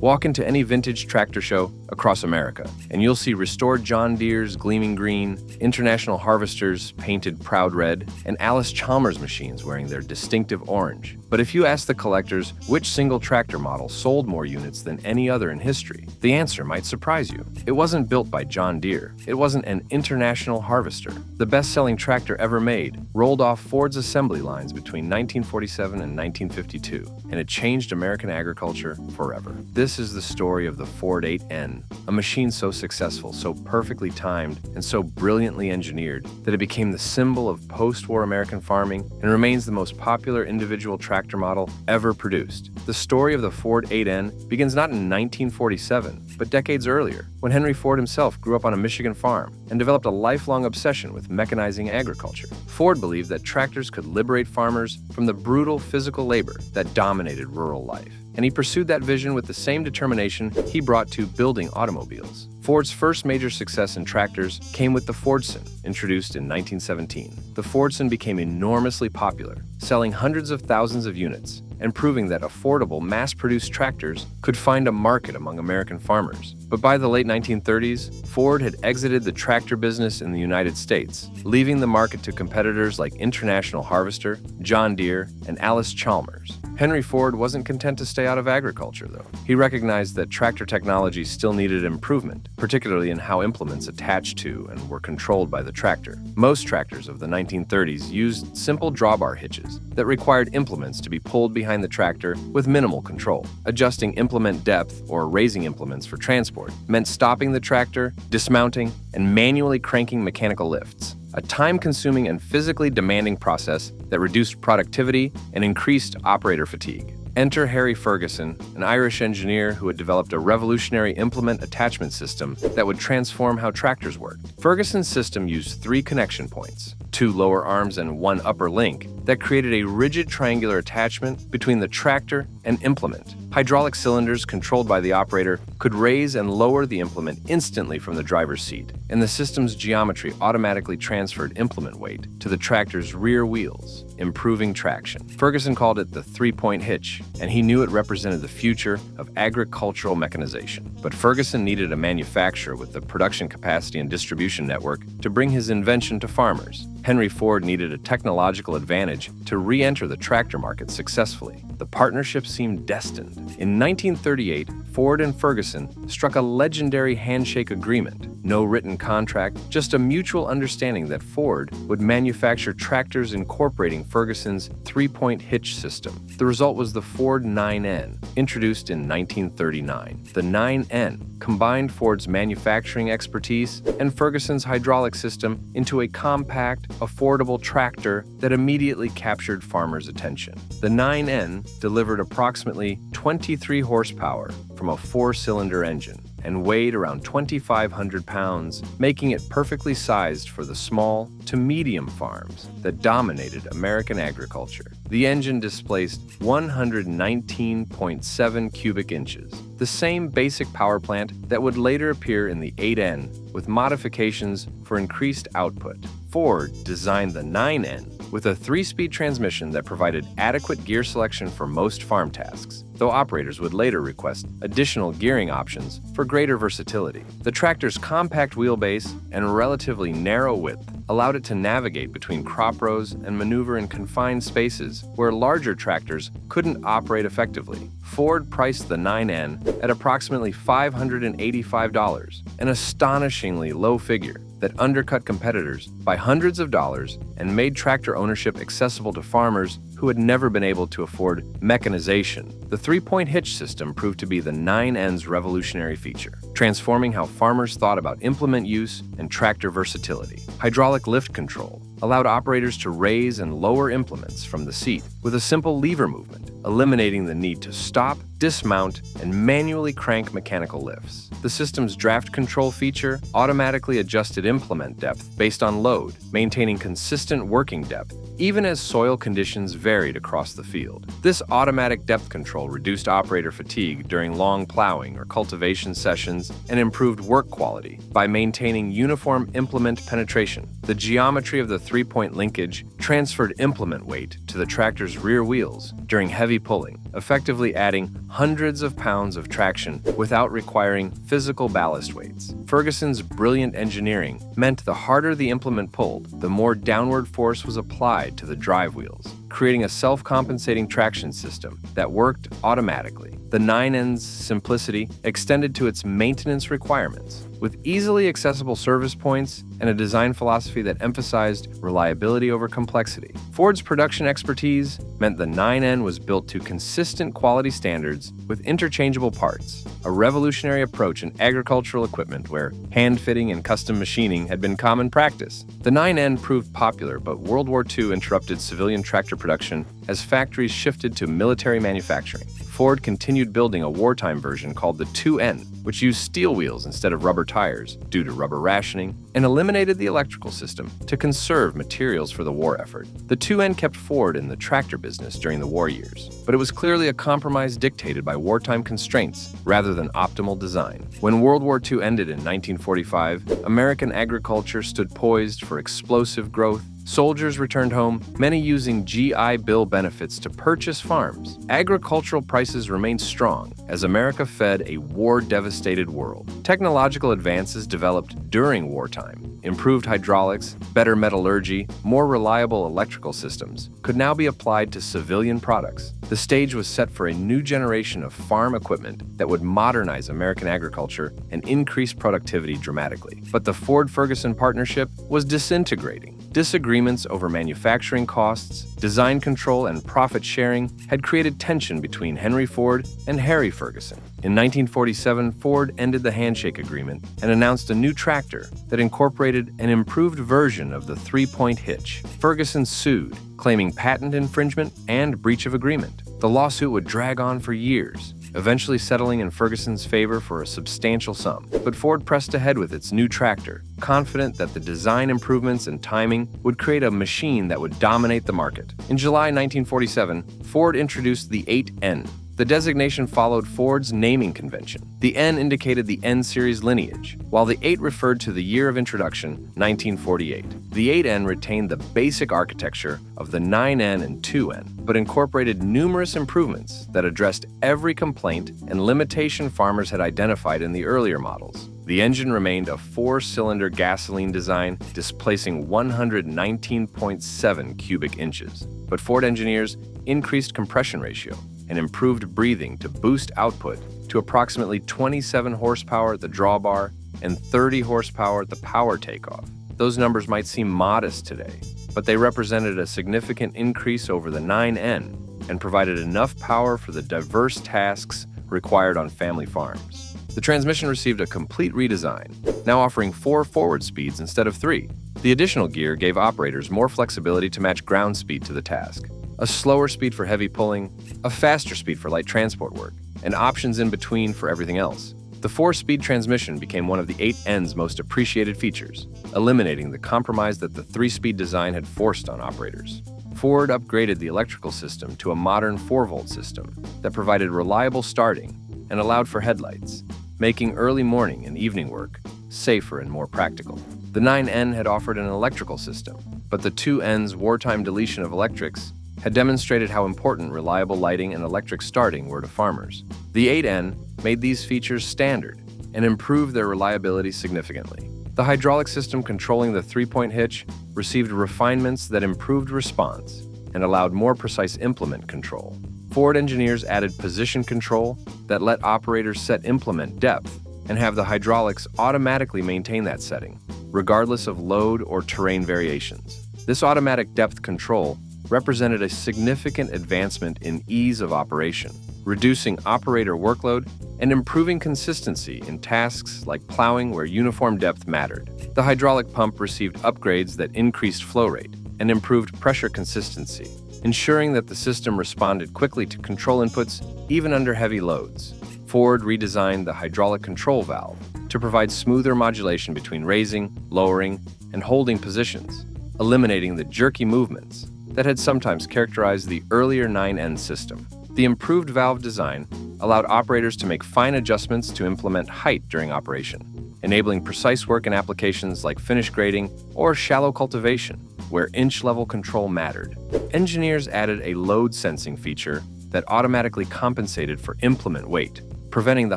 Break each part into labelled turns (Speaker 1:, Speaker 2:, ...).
Speaker 1: Walk into any vintage tractor show across America, and you'll see restored John Deere's gleaming green, International Harvesters painted proud red, and Alice Chalmers machines wearing their distinctive orange. But if you ask the collectors which single tractor model sold more units than any other in history, the answer might surprise you. It wasn't built by John Deere. It wasn't an International Harvester. The best-selling tractor ever made rolled off Ford's assembly lines between 1947 and 1952, and it changed American agriculture forever. This is the story of the Ford 8N, a machine so successful, so perfectly timed, and so brilliantly engineered that it became the symbol of post-war American farming and remains the most popular individual tractor model ever produced. The story of the Ford 8N begins not in 1947, but decades earlier, when Henry Ford himself grew up on a Michigan farm and developed a lifelong obsession with mechanizing agriculture. Ford believed that tractors could liberate farmers from the brutal physical labor that dominated rural life, and he pursued that vision with the same determination he brought to building automobiles. Ford's first major success in tractors came with the Fordson, introduced in 1917. The Fordson became enormously popular, selling hundreds of thousands of units and proving that affordable, mass-produced tractors could find a market among American farmers. But by the late 1930s, Ford had exited the tractor business in the United States, leaving the market to competitors like International Harvester, John Deere, and Alice Chalmers. Henry Ford wasn't content to stay out of agriculture, though. He recognized that tractor technology still needed improvement, particularly in how implements attached to and were controlled by the tractor. Most tractors of the 1930s used simple drawbar hitches that required implements to be pulled behind the tractor with minimal control. Adjusting implement depth or raising implements for transport meant stopping the tractor, dismounting, and manually cranking mechanical lifts. A time-consuming and physically demanding process that reduced productivity and increased operator fatigue. Enter Harry Ferguson, an Irish engineer who had developed a revolutionary implement attachment system that would transform how tractors worked. Ferguson's system used 3 connection points, 2 lower arms and 1 upper link, that created a rigid triangular attachment between the tractor and implement. Hydraulic cylinders controlled by the operator could raise and lower the implement instantly from the driver's seat, and the system's geometry automatically transferred implement weight to the tractor's rear wheels, improving traction. Ferguson called it the 3-point hitch, and he knew it represented the future of agricultural mechanization. But Ferguson needed a manufacturer with the production capacity and distribution network to bring his invention to farmers. Henry Ford needed a technological advantage to re-enter the tractor market successfully. The partnership seemed destined. In 1938, Ford and Ferguson struck a legendary handshake agreement. No written contract, just a mutual understanding that Ford would manufacture tractors incorporating Ferguson's 3-point hitch system. The result was the Ford 9N, introduced in 1939. The 9N combined Ford's manufacturing expertise and Ferguson's hydraulic system into a compact, affordable tractor that immediately captured farmers' attention. The 9N delivered approximately 23 horsepower from a 4-cylinder engine and weighed around 2,500 pounds, making it perfectly sized for the small to medium farms that dominated American agriculture. The engine displaced 119.7 cubic inches, the same basic power plant that would later appear in the 8N with modifications for increased output. Ford designed the 9N with a 3-speed transmission that provided adequate gear selection for most farm tasks, though operators would later request additional gearing options for greater versatility. The tractor's compact wheelbase and relatively narrow width allowed it to navigate between crop rows and maneuver in confined spaces where larger tractors couldn't operate effectively. Ford priced the 9N at approximately $585, an astonishingly low figure that undercut competitors by hundreds of dollars and made tractor ownership accessible to farmers who had never been able to afford mechanization. The 3-point hitch system proved to be the 9N's revolutionary feature, transforming how farmers thought about implement use and tractor versatility. Hydraulic lift control allowed operators to raise and lower implements from the seat with a simple lever movement, eliminating the need to stop, dismount, and manually crank mechanical lifts. The system's draft control feature automatically adjusted implement depth based on load, maintaining consistent working depth even as soil conditions varied across the field. This automatic depth control reduced operator fatigue during long plowing or cultivation sessions and improved work quality by maintaining uniform implement penetration. The geometry of the 3-point linkage transferred implement weight to the tractor's rear wheels during heavy pulling, effectively adding hundreds of pounds of traction without requiring physical ballast weights. Ferguson's brilliant engineering meant the harder the implement pulled, the more downward force was applied to the drive wheels, creating a self-compensating traction system that worked automatically. The 9N's simplicity extended to its maintenance requirements, with easily accessible service points and a design philosophy that emphasized reliability over complexity. Ford's production expertise meant the 9N was built to consistent quality standards with interchangeable parts, a revolutionary approach in agricultural equipment where hand-fitting and custom machining had been common practice. The 9N proved popular, but World War II interrupted civilian tractor production as factories shifted to military manufacturing. Ford continued building a wartime version called the 2N, which used steel wheels instead of rubber tires due to rubber rationing, and eliminated the electrical system to conserve materials for the war effort. The 2N kept Ford in the tractor business during the war years, but it was clearly a compromise dictated by wartime constraints rather than optimal design. When World War II ended in 1945, American agriculture stood poised for explosive growth. Soldiers returned home, many using GI Bill benefits to purchase farms. Agricultural prices remained strong as America fed a war-devastated world. Technological advances developed during wartime, improved hydraulics, better metallurgy, more reliable electrical systems could now be applied to civilian products. The stage was set for a new generation of farm equipment that would modernize American agriculture and increase productivity dramatically. But the Ford-Ferguson partnership was disintegrating. Disagreements over manufacturing costs, design control, and profit sharing had created tension between Henry Ford and Harry Ferguson. In 1947, Ford ended the handshake agreement and announced a new tractor that incorporated an improved version of the three-point hitch. Ferguson sued, claiming patent infringement and breach of agreement. The lawsuit would drag on for years, eventually settling in Ferguson's favor for a substantial sum. But Ford pressed ahead with its new tractor, confident that the design improvements and timing would create a machine that would dominate the market. In July 1947, Ford introduced the 8N. The designation followed Ford's naming convention. The N indicated the N-series lineage, while the 8 referred to the year of introduction, 1948. The 8N retained the basic architecture of the 9N and 2N, but incorporated numerous improvements that addressed every complaint and limitation farmers had identified in the earlier models. The engine remained a 4-cylinder gasoline design, displacing 119.7 cubic inches. But Ford engineers increased compression ratio and improved breathing to boost output to approximately 27 horsepower at the drawbar and 30 horsepower at the power takeoff. Those numbers might seem modest today, but they represented a significant increase over the 9N and provided enough power for the diverse tasks required on family farms. The transmission received a complete redesign, now offering 4 forward speeds instead of 3. The additional gear gave operators more flexibility to match ground speed to the task. A slower speed for heavy pulling, a faster speed for light transport work, and options in between for everything else. The 4-speed transmission became one of the 8N's most appreciated features, eliminating the compromise that the 3-speed design had forced on operators. Ford upgraded the electrical system to a modern 4-volt system that provided reliable starting and allowed for headlights, making early morning and evening work safer and more practical. The 9N had offered an electrical system, but the 2N's wartime deletion of electrics had demonstrated how important reliable lighting and electric starting were to farmers. The 8N made these features standard and improved their reliability significantly. The hydraulic system controlling the 3-point hitch received refinements that improved response and allowed more precise implement control. Ford engineers added position control that let operators set implement depth and have the hydraulics automatically maintain that setting, regardless of load or terrain variations. This automatic depth control represented a significant advancement in ease of operation, reducing operator workload and improving consistency in tasks like plowing where uniform depth mattered. The hydraulic pump received upgrades that increased flow rate and improved pressure consistency, ensuring that the system responded quickly to control inputs even under heavy loads. Ford redesigned the hydraulic control valve to provide smoother modulation between raising, lowering, and holding positions, eliminating the jerky movements that had sometimes characterized the earlier 9N system. The improved valve design allowed operators to make fine adjustments to implement height during operation, enabling precise work in applications like finish grading or shallow cultivation, where inch-level control mattered. Engineers added a load sensing feature that automatically compensated for implement weight, preventing the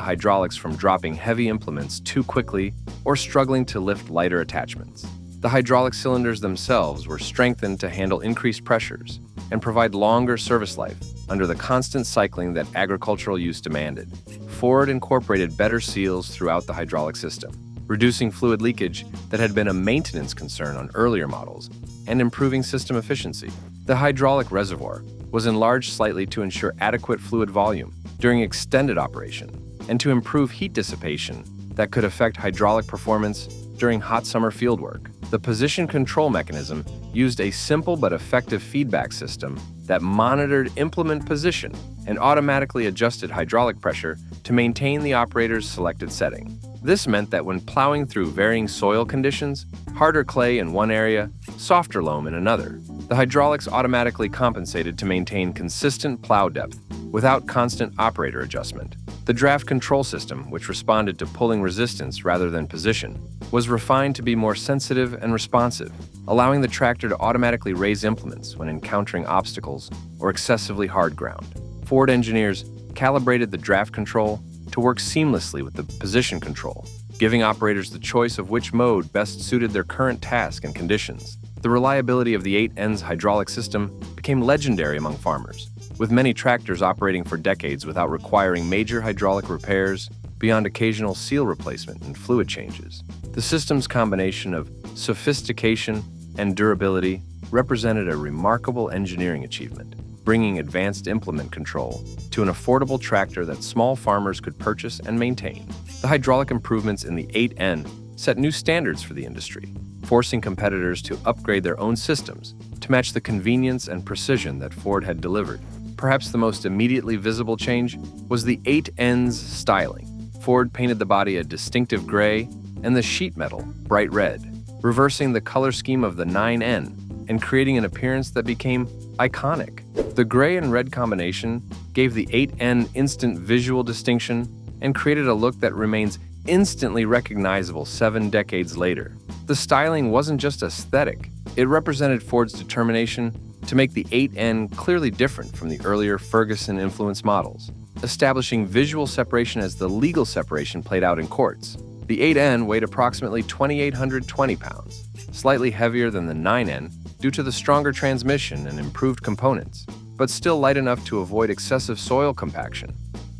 Speaker 1: hydraulics from dropping heavy implements too quickly or struggling to lift lighter attachments. The hydraulic cylinders themselves were strengthened to handle increased pressures and provide longer service life under the constant cycling that agricultural use demanded. Ford incorporated better seals throughout the hydraulic system, reducing fluid leakage that had been a maintenance concern on earlier models and improving system efficiency. The hydraulic reservoir was enlarged slightly to ensure adequate fluid volume during extended operation and to improve heat dissipation that could affect hydraulic performance during hot summer fieldwork. The position control mechanism used a simple but effective feedback system that monitored implement position and automatically adjusted hydraulic pressure to maintain the operator's selected setting. This meant that when plowing through varying soil conditions, harder clay in one area, softer loam in another, the hydraulics automatically compensated to maintain consistent plow depth without constant operator adjustment. The draft control system, which responded to pulling resistance rather than position, was refined to be more sensitive and responsive, allowing the tractor to automatically raise implements when encountering obstacles or excessively hard ground. Ford engineers calibrated the draft control to work seamlessly with the position control, giving operators the choice of which mode best suited their current task and conditions. The reliability of the 8N's hydraulic system became legendary among farmers, with many tractors operating for decades without requiring major hydraulic repairs beyond occasional seal replacement and fluid changes. The system's combination of sophistication and durability represented a remarkable engineering achievement, bringing advanced implement control to an affordable tractor that small farmers could purchase and maintain. The hydraulic improvements in the 8N set new standards for the industry, forcing competitors to upgrade their own systems to match the convenience and precision that Ford had delivered. Perhaps the most immediately visible change was the 8N's styling. Ford painted the body a distinctive gray and the sheet metal bright red, reversing the color scheme of the 9N and creating an appearance that became iconic. The gray and red combination gave the 8N instant visual distinction and created a look that remains instantly recognizable 7 decades later. The styling wasn't just aesthetic, it represented Ford's determination to make the 8N clearly different from the earlier Ferguson-influenced models, establishing visual separation as the legal separation played out in courts. The 8N weighed approximately 2,820 pounds, slightly heavier than the 9N due to the stronger transmission and improved components, but still light enough to avoid excessive soil compaction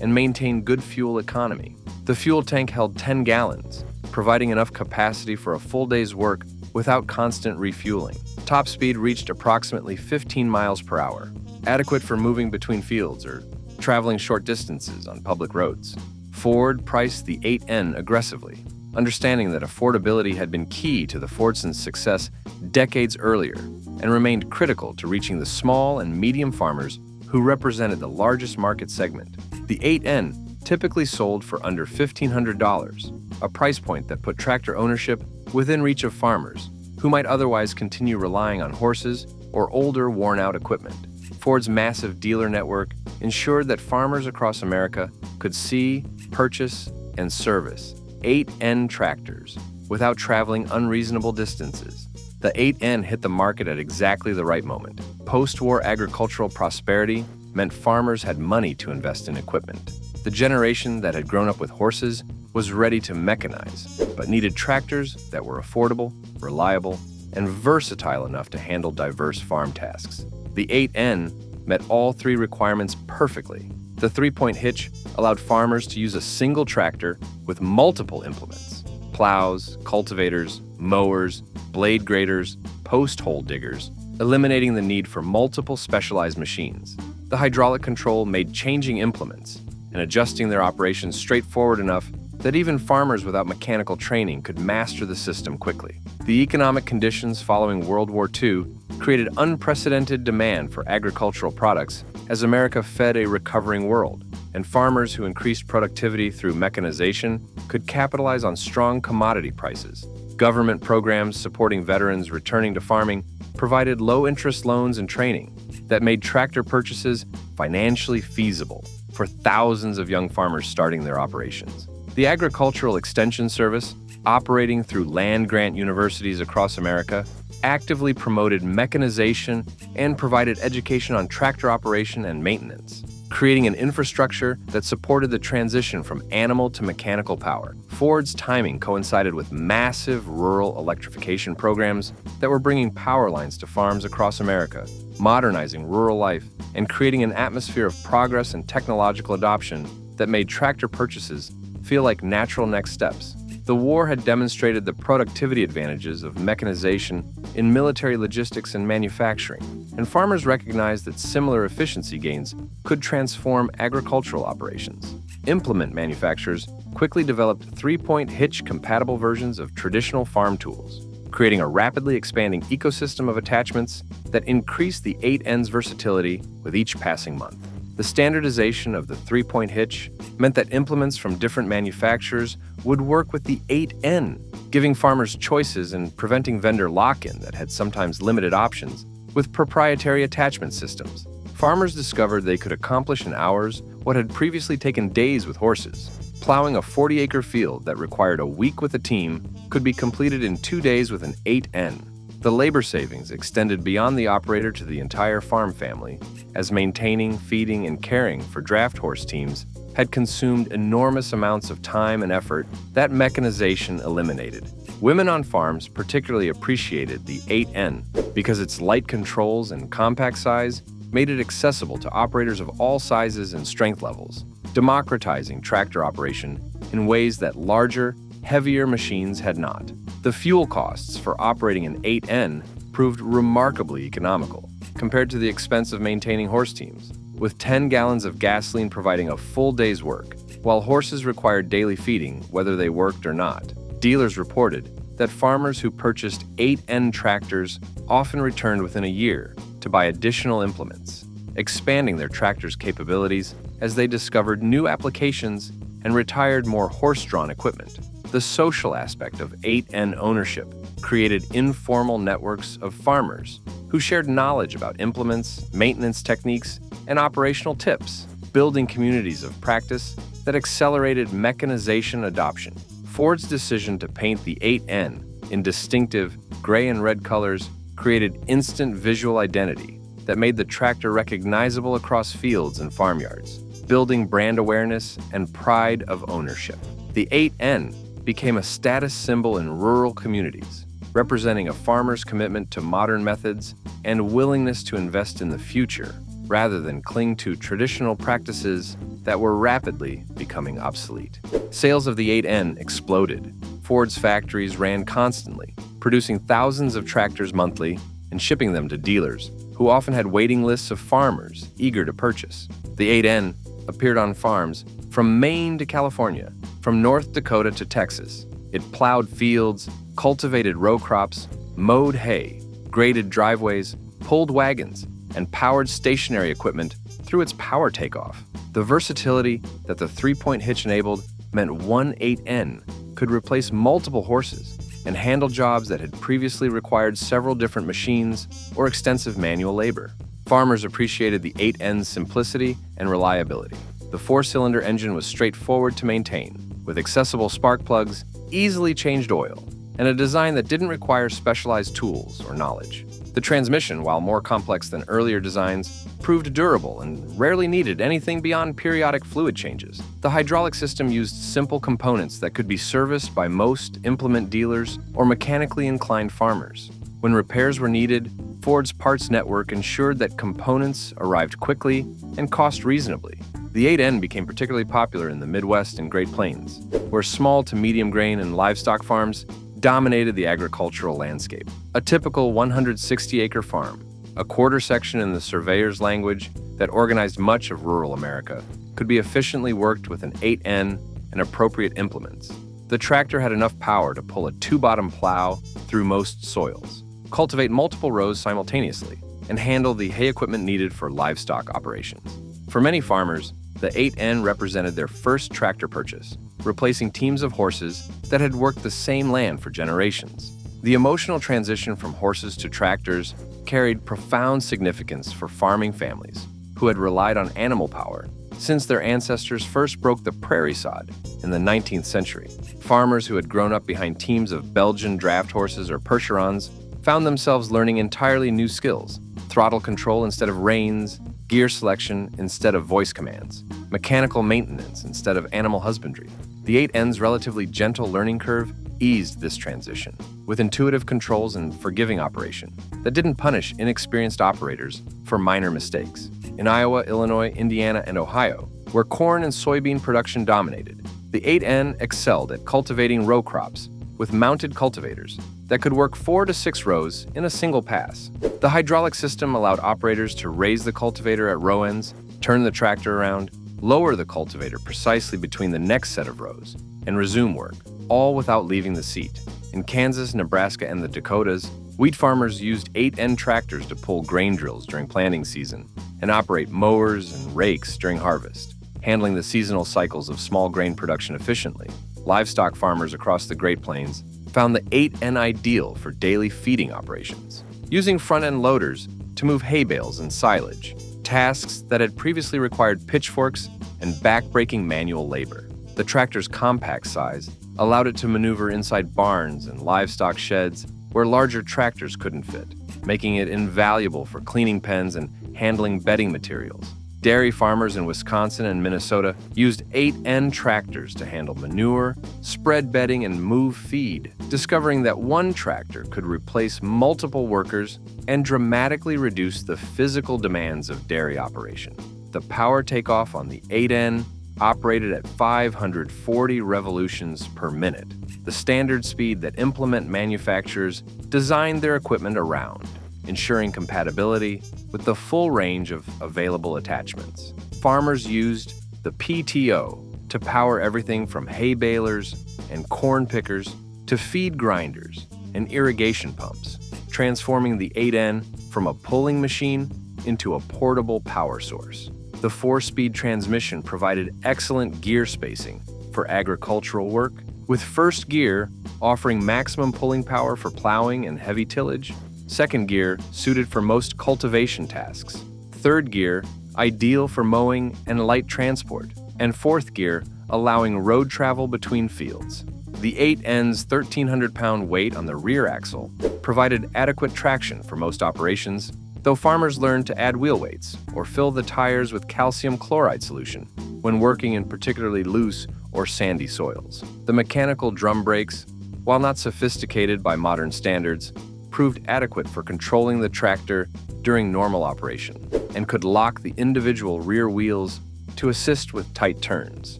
Speaker 1: and maintain good fuel economy. The fuel tank held 10 gallons, providing enough capacity for a full day's work without constant refueling. Top speed reached approximately 15 miles per hour, adequate for moving between fields or traveling short distances on public roads. Ford priced the 8N aggressively, understanding that affordability had been key to the Fordson's success decades earlier and remained critical to reaching the small and medium farmers who represented the largest market segment. The 8N typically sold for under $1,500, a price point that put tractor ownership within reach of farmers who might otherwise continue relying on horses or older, worn-out equipment. Ford's massive dealer network ensured that farmers across America could see, purchase, and service 8N tractors without traveling unreasonable distances. The 8N hit the market at exactly the right moment. Post-war agricultural prosperity meant farmers had money to invest in equipment. The generation that had grown up with horses was ready to mechanize, but needed tractors that were affordable, reliable, and versatile enough to handle diverse farm tasks. The 8N met all three requirements perfectly. The 3-point hitch allowed farmers to use a single tractor with multiple implements: plows, cultivators, mowers, blade graders, post hole diggers, eliminating the need for multiple specialized machines. The hydraulic control made changing implements and adjusting their operations straightforward enough that even farmers without mechanical training could master the system quickly. The economic conditions following World War II created unprecedented demand for agricultural products as America fed a recovering world, and farmers who increased productivity through mechanization could capitalize on strong commodity prices. Government programs supporting veterans returning to farming provided low-interest loans and training that made tractor purchases financially feasible for thousands of young farmers starting their operations. The Agricultural Extension Service, operating through land-grant universities across America, actively promoted mechanization and provided education on tractor operation and maintenance. creating an infrastructure that supported the transition from animal to mechanical power. Ford's timing coincided with massive rural electrification programs that were bringing power lines to farms across America, modernizing rural life, and creating an atmosphere of progress and technological adoption that made tractor purchases feel like natural next steps. The war had demonstrated the productivity advantages of mechanization in military logistics and manufacturing, and farmers recognized that similar efficiency gains could transform agricultural operations. Implement manufacturers quickly developed three-point hitch-compatible versions of traditional farm tools, creating a rapidly expanding ecosystem of attachments that increased the 8N's versatility with each passing month. The standardization of the three-point hitch meant that implements from different manufacturers would work with the 8N, giving farmers choices and preventing vendor lock-in that had sometimes limited options with proprietary attachment systems. Farmers discovered they could accomplish in hours what had previously taken days with horses. Plowing a 40-acre field that required a week with a team could be completed in 2 days with an 8N. The labor savings extended beyond the operator to the entire farm family, as maintaining, feeding, and caring for draft horse teams had consumed enormous amounts of time and effort that mechanization eliminated. Women on farms particularly appreciated the 8N because its light controls and compact size made it accessible to operators of all sizes and strength levels, democratizing tractor operation in ways that larger, heavier machines had not. The fuel costs for operating an 8N proved remarkably economical compared to the expense of maintaining horse teams, with 10 gallons of gasoline providing a full day's work, while horses required daily feeding whether they worked or not. Dealers reported that farmers who purchased 8N tractors often returned within a year to buy additional implements, expanding their tractors' capabilities as they discovered new applications and retired more horse-drawn equipment. The social aspect of 8N ownership created informal networks of farmers who shared knowledge about implements, maintenance techniques, and operational tips, building communities of practice that accelerated mechanization adoption. Ford's decision to paint the 8N in distinctive gray and red colors created instant visual identity that made the tractor recognizable across fields and farmyards, building brand awareness and pride of ownership. The 8N became a status symbol in rural communities, representing a farmer's commitment to modern methods and willingness to invest in the future rather than cling to traditional practices that were rapidly becoming obsolete. Sales of the 8N exploded. Ford's factories ran constantly, producing thousands of tractors monthly and shipping them to dealers, who often had waiting lists of farmers eager to purchase. The 8N appeared on farms from Maine to California, from North Dakota to Texas. It plowed fields, cultivated row crops, mowed hay, graded driveways, pulled wagons, and powered stationary equipment through its power takeoff. The versatility that the three-point hitch enabled meant one 8N could replace multiple horses and handle jobs that had previously required several different machines or extensive manual labor. Farmers appreciated the 8N's simplicity and reliability. The four-cylinder engine was straightforward to maintain, with accessible spark plugs, easily changed oil, and a design that didn't require specialized tools or knowledge. The transmission, while more complex than earlier designs, proved durable and rarely needed anything beyond periodic fluid changes. The hydraulic system used simple components that could be serviced by most implement dealers or mechanically inclined farmers. When repairs were needed, Ford's parts network ensured that components arrived quickly and cost reasonably. The 8N became particularly popular in the Midwest and Great Plains, where small to medium grain and livestock farms dominated the agricultural landscape. A typical 160-acre farm, a quarter section in the surveyor's language that organized much of rural America, could be efficiently worked with an 8N and appropriate implements. The tractor had enough power to pull a two-bottom plow through most soils, cultivate multiple rows simultaneously, and handle the hay equipment needed for livestock operations. For many farmers, the 8N represented their first tractor purchase, replacing teams of horses that had worked the same land for generations. The emotional transition from horses to tractors carried profound significance for farming families who had relied on animal power since their ancestors first broke the prairie sod in the 19th century. Farmers who had grown up behind teams of Belgian draft horses or Percherons found themselves learning entirely new skills: throttle control instead of reins, gear selection instead of voice commands, mechanical maintenance instead of animal husbandry. The 8N's relatively gentle learning curve eased this transition, with intuitive controls and forgiving operation that didn't punish inexperienced operators for minor mistakes. In Iowa, Illinois, Indiana, and Ohio, where corn and soybean production dominated, the 8N excelled at cultivating row crops with mounted cultivators that could work 4 to 6 rows in a single pass. The hydraulic system allowed operators to raise the cultivator at row ends, turn the tractor around, lower the cultivator precisely between the next set of rows, and resume work, all without leaving the seat. In Kansas, Nebraska, and the Dakotas, wheat farmers used 8N tractors to pull grain drills during planting season and operate mowers and rakes during harvest, handling the seasonal cycles of small grain production efficiently. Livestock farmers across the Great Plains found the 8N ideal for daily feeding operations, using front-end loaders to move hay bales and silage, tasks that had previously required pitchforks and back-breaking manual labor. The tractor's compact size allowed it to maneuver inside barns and livestock sheds where larger tractors couldn't fit, making it invaluable for cleaning pens and handling bedding materials. Dairy farmers in Wisconsin and Minnesota used 8N tractors to handle manure, spread bedding, and move feed, discovering that one tractor could replace multiple workers and dramatically reduce the physical demands of dairy operation. The power takeoff on the 8N operated at 540 revolutions per minute, the standard speed that implement manufacturers designed their equipment around, ensuring compatibility with the full range of available attachments. Farmers used the PTO to power everything from hay balers and corn pickers to feed grinders and irrigation pumps, transforming the 8N from a pulling machine into a portable power source. The 4-speed transmission provided excellent gear spacing for agricultural work, with first gear offering maximum pulling power for plowing and heavy tillage, second gear suited for most cultivation tasks, third gear ideal for mowing and light transport, and fourth gear allowing road travel between fields. The 8N's 1,300-pound weight on the rear axle provided adequate traction for most operations, though farmers learned to add wheel weights or fill the tires with calcium chloride solution when working in particularly loose or sandy soils. The mechanical drum brakes, while not sophisticated by modern standards, proved adequate for controlling the tractor during normal operation and could lock the individual rear wheels to assist with tight turns.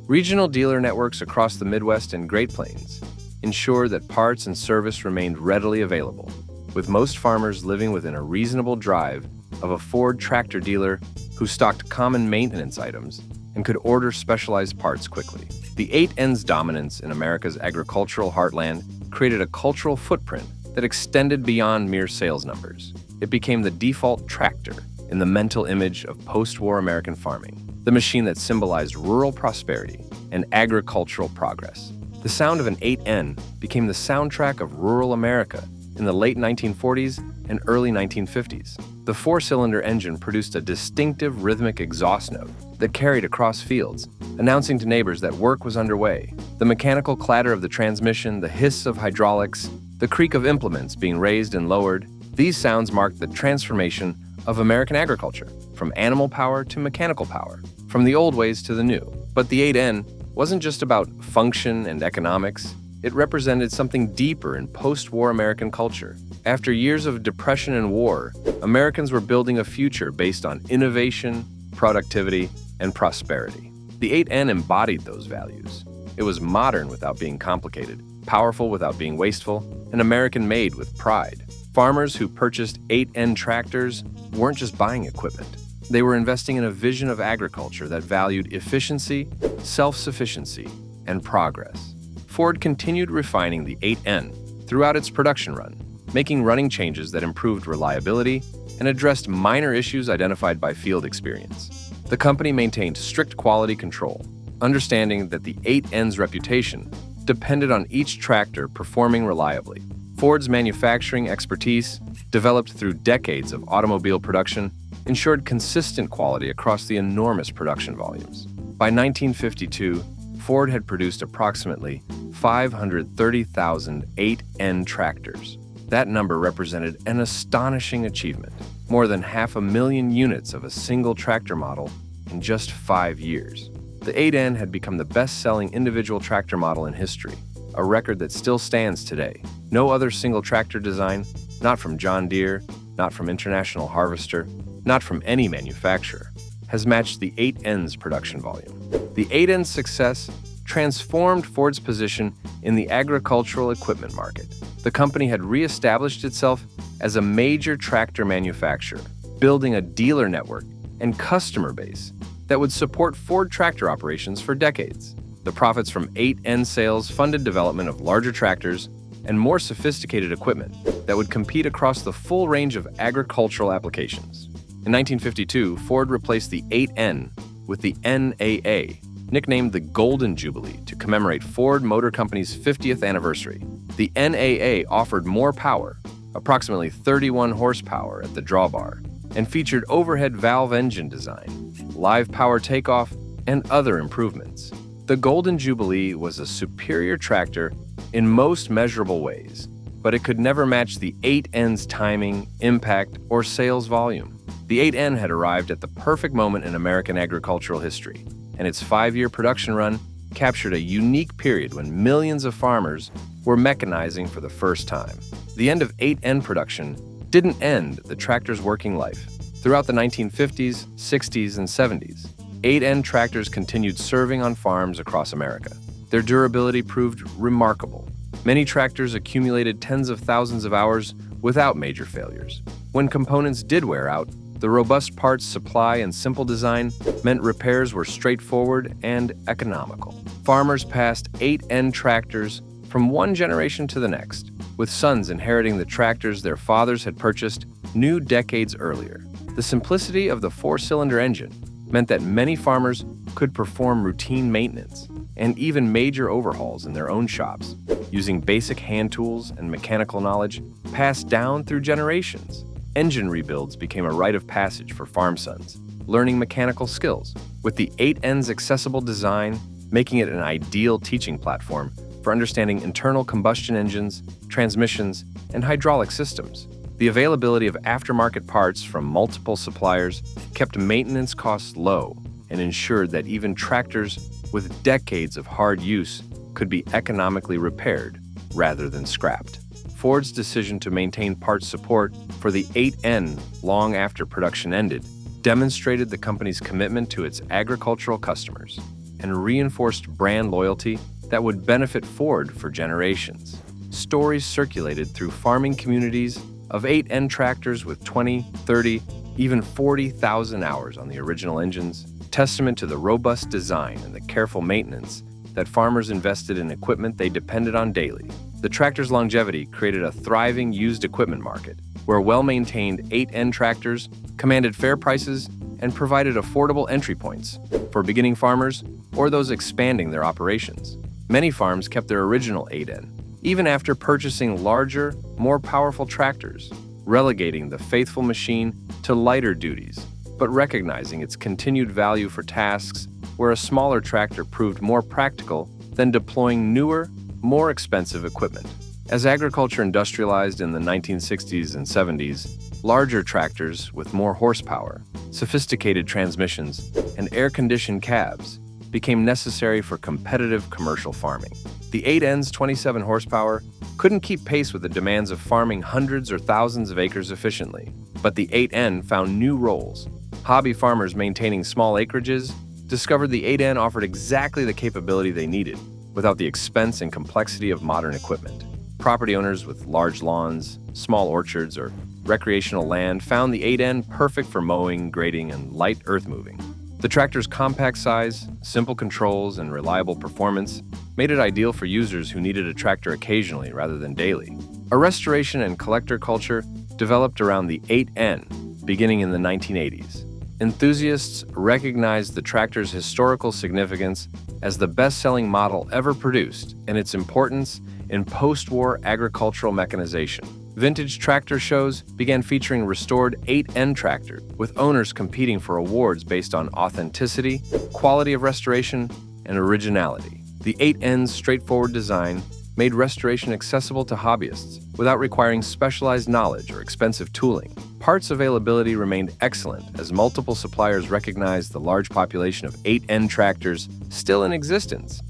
Speaker 1: Regional dealer networks across the Midwest and Great Plains ensured that parts and service remained readily available, with most farmers living within a reasonable drive of a Ford tractor dealer who stocked common maintenance items and could order specialized parts quickly. The 8N's dominance in America's agricultural heartland created a cultural footprint that extended beyond mere sales numbers. It became the default tractor in the mental image of post-war American farming, the machine that symbolized rural prosperity and agricultural progress. The sound of an 8N became the soundtrack of rural America in the late 1940s and early 1950s. The 4-cylinder engine produced a distinctive rhythmic exhaust note that carried across fields, announcing to neighbors that work was underway. The mechanical clatter of the transmission, the hiss of hydraulics, the creak of implements being raised and lowered, these sounds marked the transformation of American agriculture, from animal power to mechanical power, from the old ways to the new. But the 8N wasn't just about function and economics. It represented something deeper in post-war American culture. After years of depression and war, Americans were building a future based on innovation, productivity, and prosperity. The 8N embodied those values. It was modern without being complicated, powerful without being wasteful, and American-made with pride. Farmers who purchased 8N tractors weren't just buying equipment. They were investing in a vision of agriculture that valued efficiency, self-sufficiency, and progress. Ford continued refining the 8N throughout its production run, making running changes that improved reliability and addressed minor issues identified by field experience. The company maintained strict quality control, understanding that the 8N's reputation depended on each tractor performing reliably. Ford's manufacturing expertise, developed through decades of automobile production, ensured consistent quality across the enormous production volumes. By 1952, Ford had produced approximately 530,000 8N tractors. That number represented an astonishing achievement. more than 500,000 units of a single tractor model in just 5 years. The 8N had become the best-selling individual tractor model in history, a record that still stands today. No other single tractor design, not from John Deere, not from International Harvester, not from any manufacturer, has matched the 8N's production volume. The 8N's success transformed Ford's position in the agricultural equipment market. The company had re-established itself as a major tractor manufacturer, building a dealer network and customer base that would support Ford tractor operations for decades. The profits from 8N sales funded development of larger tractors and more sophisticated equipment that would compete across the full range of agricultural applications. In 1952, Ford replaced the 8N with the NAA, nicknamed the Golden Jubilee to commemorate Ford Motor Company's 50th anniversary. The NAA offered more power, approximately 31 horsepower at the drawbar, and featured overhead valve engine design, live power takeoff, and other improvements. The Golden Jubilee was a superior tractor in most measurable ways, but it could never match the 8N's timing, impact, or sales volume. The 8N had arrived at the perfect moment in American agricultural history, and its 5-year production run captured a unique period when millions of farmers were mechanizing for the first time. The end of 8N production didn't end the tractor's working life. Throughout the 1950s, 60s, and 70s, 8N tractors continued serving on farms across America. Their durability proved remarkable. Many tractors accumulated tens of thousands of hours without major failures. When components did wear out, the robust parts supply and simple design meant repairs were straightforward and economical. Farmers passed 8N tractors from one generation to the next, with sons inheriting the tractors their fathers had purchased new decades earlier. The simplicity of the 4-cylinder engine meant that many farmers could perform routine maintenance and even major overhauls in their own shops, using basic hand tools and mechanical knowledge passed down through generations. Engine rebuilds became a rite of passage for farm sons, learning mechanical skills, with the 8N's accessible design making it an ideal teaching platform for understanding internal combustion engines, transmissions, and hydraulic systems. The availability of aftermarket parts from multiple suppliers kept maintenance costs low and ensured that even tractors with decades of hard use could be economically repaired rather than scrapped. Ford's decision to maintain parts support for the 8N long after production ended demonstrated the company's commitment to its agricultural customers and reinforced brand loyalty that would benefit Ford for generations. Stories circulated through farming communities of 8N tractors with 20, 30, even 40,000 hours on the original engines, testament to the robust design and the careful maintenance that farmers invested in equipment they depended on daily. The tractor's longevity created a thriving used equipment market, where well-maintained 8N tractors commanded fair prices and provided affordable entry points for beginning farmers or those expanding their operations. Many farms kept their original 8N, even after purchasing larger, more powerful tractors, relegating the faithful machine to lighter duties, but recognizing its continued value for tasks where a smaller tractor proved more practical than deploying newer, more expensive equipment. As agriculture industrialized in the 1960s and 70s, larger tractors with more horsepower, sophisticated transmissions, and air-conditioned cabs became necessary for competitive commercial farming. The 8N's 27 horsepower couldn't keep pace with the demands of farming hundreds or thousands of acres efficiently, but the 8N found new roles. Hobby farmers maintaining small acreages discovered the 8N offered exactly the capability they needed, without the expense and complexity of modern equipment. Property owners with large lawns, small orchards, or recreational land found the 8N perfect for mowing, grading, and light earth moving. The tractor's compact size, simple controls, and reliable performance made it ideal for users who needed a tractor occasionally rather than daily. A restoration and collector culture developed around the 8N beginning in the 1980s. Enthusiasts recognized the tractor's historical significance as the best-selling model ever produced and its importance in post-war agricultural mechanization. Vintage tractor shows began featuring restored 8N tractors, with owners competing for awards based on authenticity, quality of restoration, and originality. The 8N's straightforward design made restoration accessible to hobbyists without requiring specialized knowledge or expensive tooling. Parts availability remained excellent as multiple suppliers recognized the large population of 8N tractors still in existence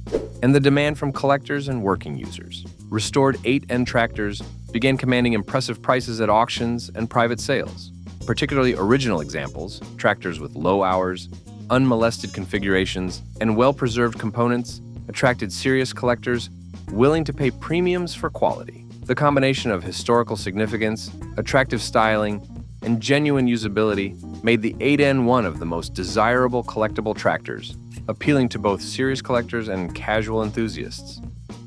Speaker 1: and the demand from collectors and working users. Restored 8N tractors began commanding impressive prices at auctions and private sales. Particularly original examples, tractors with low hours, unmolested configurations, and well-preserved components, attracted serious collectors willing to pay premiums for quality. The combination of historical significance, attractive styling, and genuine usability made the 8N one of the most desirable collectible tractors, appealing to both serious collectors and casual enthusiasts.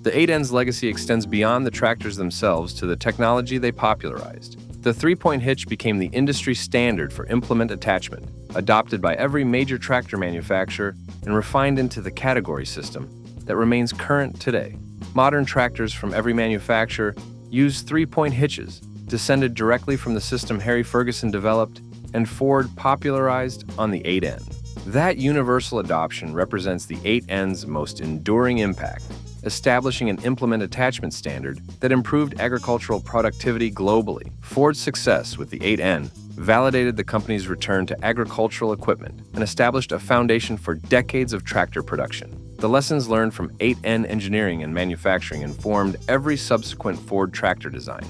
Speaker 1: The 8N's legacy extends beyond the tractors themselves to the technology they popularized. The three-point hitch became the industry standard for implement attachment, adopted by every major tractor manufacturer and refined into the category system that remains current today. Modern tractors from every manufacturer use three-point hitches, descended directly from the system Ford-Ferguson developed and Ford popularized on the 8N. That universal adoption represents the 8N's most enduring impact, establishing an implement attachment standard that improved agricultural productivity globally. Ford's success with the 8N validated the company's return to agricultural equipment and established a foundation for decades of tractor production. The lessons learned from 8N engineering and manufacturing informed every subsequent Ford tractor design.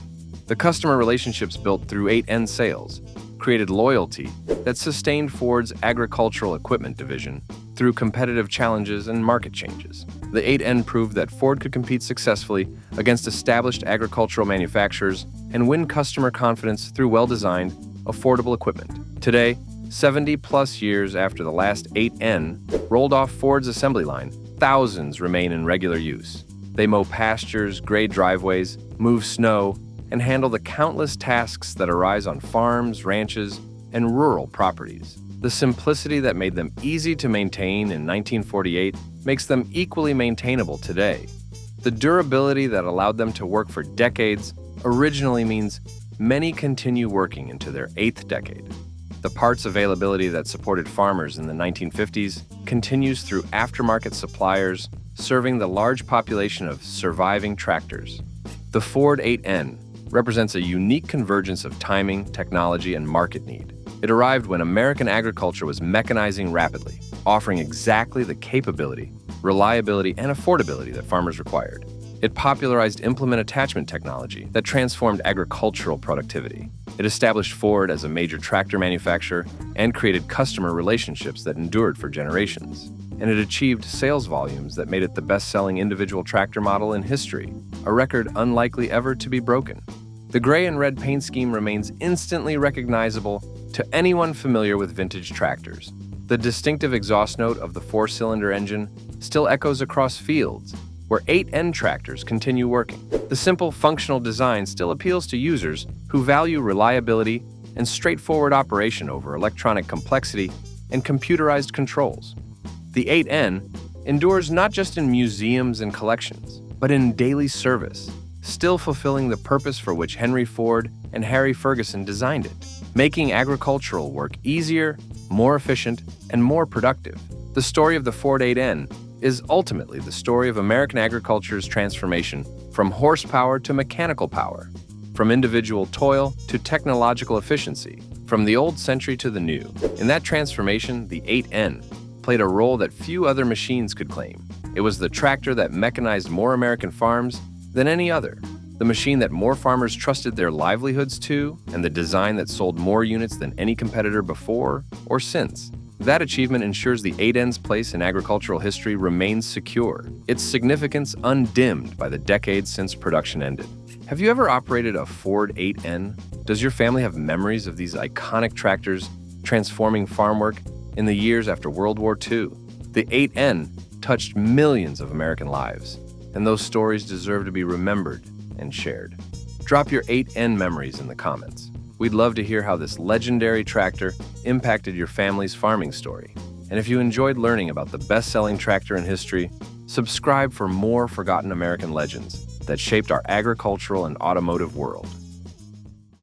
Speaker 1: The customer relationships built through 8N sales created loyalty that sustained Ford's agricultural equipment division through competitive challenges and market changes. The 8N proved that Ford could compete successfully against established agricultural manufacturers and win customer confidence through well-designed, affordable equipment. Today, 70-plus years after the last 8N rolled off Ford's assembly line, thousands remain in regular use. They mow pastures, grade driveways, move snow, and handle the countless tasks that arise on farms, ranches, and rural properties. The simplicity that made them easy to maintain in 1948 makes them equally maintainable today. The durability that allowed them to work for decades originally means many continue working into their 8th decade. The parts availability that supported farmers in the 1950s continues through aftermarket suppliers serving the large population of surviving tractors. The Ford 8N represents a unique convergence of timing, technology, and market need. It arrived when American agriculture was mechanizing rapidly, offering exactly the capability, reliability, and affordability that farmers required. It popularized implement attachment technology that transformed agricultural productivity. It established Ford as a major tractor manufacturer and created customer relationships that endured for generations. And it achieved sales volumes that made it the best-selling individual tractor model in history, a record unlikely ever to be broken. The gray and red paint scheme remains instantly recognizable to anyone familiar with vintage tractors. The distinctive exhaust note of the four-cylinder engine still echoes across fields, where 8N tractors continue working. The simple, functional design still appeals to users who value reliability and straightforward operation over electronic complexity and computerized controls. The 8N endures not just in museums and collections, but in daily service, still fulfilling the purpose for which Henry Ford and Harry Ferguson designed it, making agricultural work easier, more efficient, and more productive. The story of the Ford 8N is ultimately the story of American agriculture's transformation from horsepower to mechanical power, from individual toil to technological efficiency, from the old century to the new. In that transformation, the 8N played a role that few other machines could claim. It was the tractor that mechanized more American farms than any other, the machine that more farmers trusted their livelihoods to, and the design that sold more units than any competitor before or since. That achievement ensures the 8N's place in agricultural history remains secure, its significance undimmed by the decades since production ended. Have you ever operated a Ford 8N? Does your family have memories of these iconic tractors transforming farm work in the years after World War II? The 8N touched millions of American lives, and those stories deserve to be remembered and shared. Drop your 8N memories in the comments. We'd love to hear how this legendary tractor impacted your family's farming story. And if you enjoyed learning about the best-selling tractor in history, subscribe for more forgotten American legends that shaped our agricultural and automotive world.